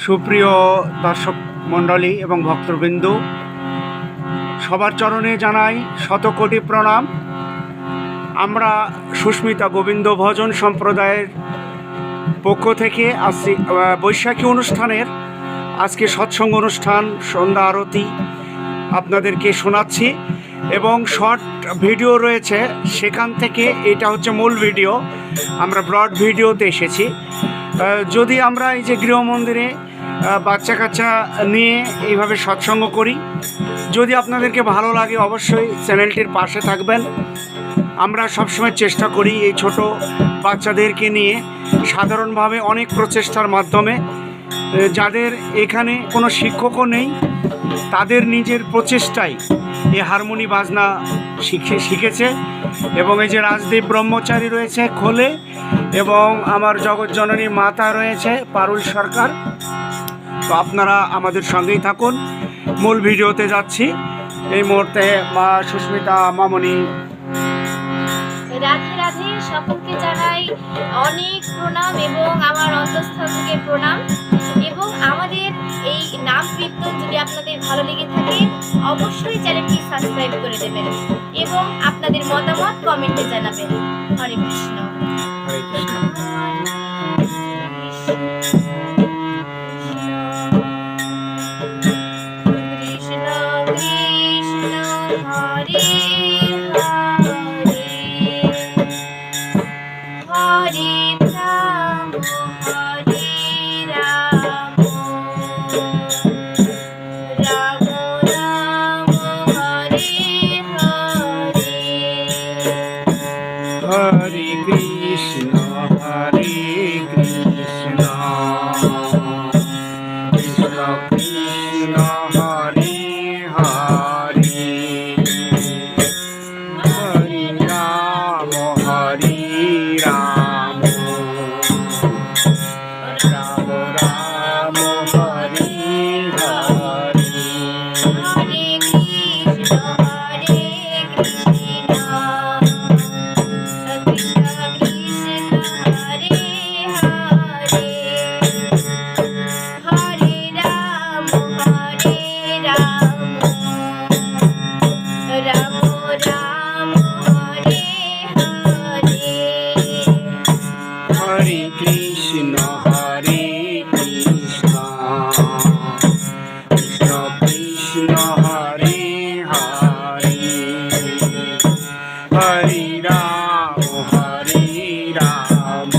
সুপ্রিয় দর্শক মণ্ডলী এবং ভক্তবৃন্দ, সবার চরণে জানাই শতকোটি প্রণাম। আমরা সুস্মিতা গোবিন্দ ভজন সম্প্রদায়ের পক্ষ থেকে বৈশাখী অনুষ্ঠানের আজকে সৎসঙ্গ অনুষ্ঠান সন্ধ্যা আরতি আপনাদেরকে শোনাচ্ছি এবং শর্ট ভিডিও রয়েছে, সেখান থেকে এটা হচ্ছে মূল ভিডিও। আমরা ব্রড ভিডিওতে এসেছি। যদি আমরা এই যে গৃহমন্দিরে বাচ্চা কাচ্চা নিয়ে এইভাবে সৎসঙ্গ করি, যদি আপনাদেরকে ভালো লাগে অবশ্যই চ্যানেলটির পাশে থাকবেন। আমরা সবসময় চেষ্টা করি এই ছোট বাচ্চাদেরকে নিয়ে সাধারণভাবে অনেক প্রচেষ্টার মাধ্যমে, যাদের এখানে কোনো শিক্ষকও নেই, তাদের নিজের প্রচেষ্টায় এই হারমোনি বাজনা শিখেছে। এবং এই যে রাজদীপ ব্রহ্মচারী রয়েছে খোলে, এবং আমার জগৎজননী মাতা রয়েছে পারুল সরকার। তো আপনারা আমাদের সঙ্গেই থাকুন। মূল ভিডিওতে যাচ্ছি এই মুহূর্তে। মা সুস্মিতা মামনি। রাধে রাধে, সকলকে জানাই অনেক প্রণাম এবং আমার অন্তঃস্থল থেকে প্রণাম। এবং আমাদের এই নাম কীর্তন যদি আপনাদের ভালো লেগে থাকে অবশ্যই চ্যানেলটি সাবস্ক্রাইব করে দেবেন এবং আপনাদের মতামত কমেন্টে জানাবেন। হরে কৃষ্ণ। হরে কৃষ্ণ। কৃষ্ণ কৃষ্ণ হরে হরে রাম হরে রাম রাম রাম হরে হরে। হরে কৃষ্ণ হরে কৃষ্ণ কৃষ্ণ কৃষ্ণ হরে হরে হরে রাম হরে রাম রাম রাম হরে হরে। হরে কৃষ্ণ হরে কৃষ্ণ কৃষ্ণ কৃষ্ণ হরে হরে হরে রাম হরে রাম রাম রাম হরে হরে। হরে কৃষ্ণ হরে কৃষ্ণ কৃষ্ণ কৃষ্ণ হরে হরে হরে রাম হরে রাম রাম রাম হরে হরে। হরে কৃষ্ণ হরে কৃষ্ণ কৃষ্ণ কৃষ্ণ হরে হরে হরে রাম হরে রাম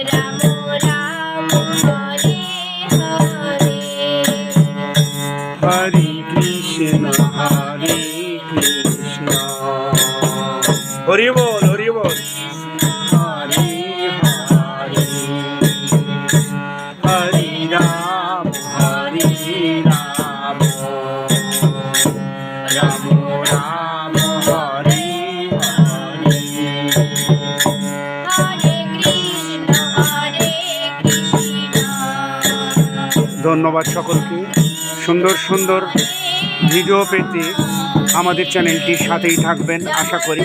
রাম রাম হরে হরে। হরে কৃষ্ণ হরে কৃষ্ণ। হরি বল হরি বল। হরে হরে হরে রাম হরে রাম রাম রাম হরে হরে। হরে কৃষ্ণ হরে কৃষ্ণ। ধন্যবাদ সকলকে। সুন্দর সুন্দর ভিডিও পেতে আমাদের চ্যানেলটির সাথেই থাকবেন আশা করি।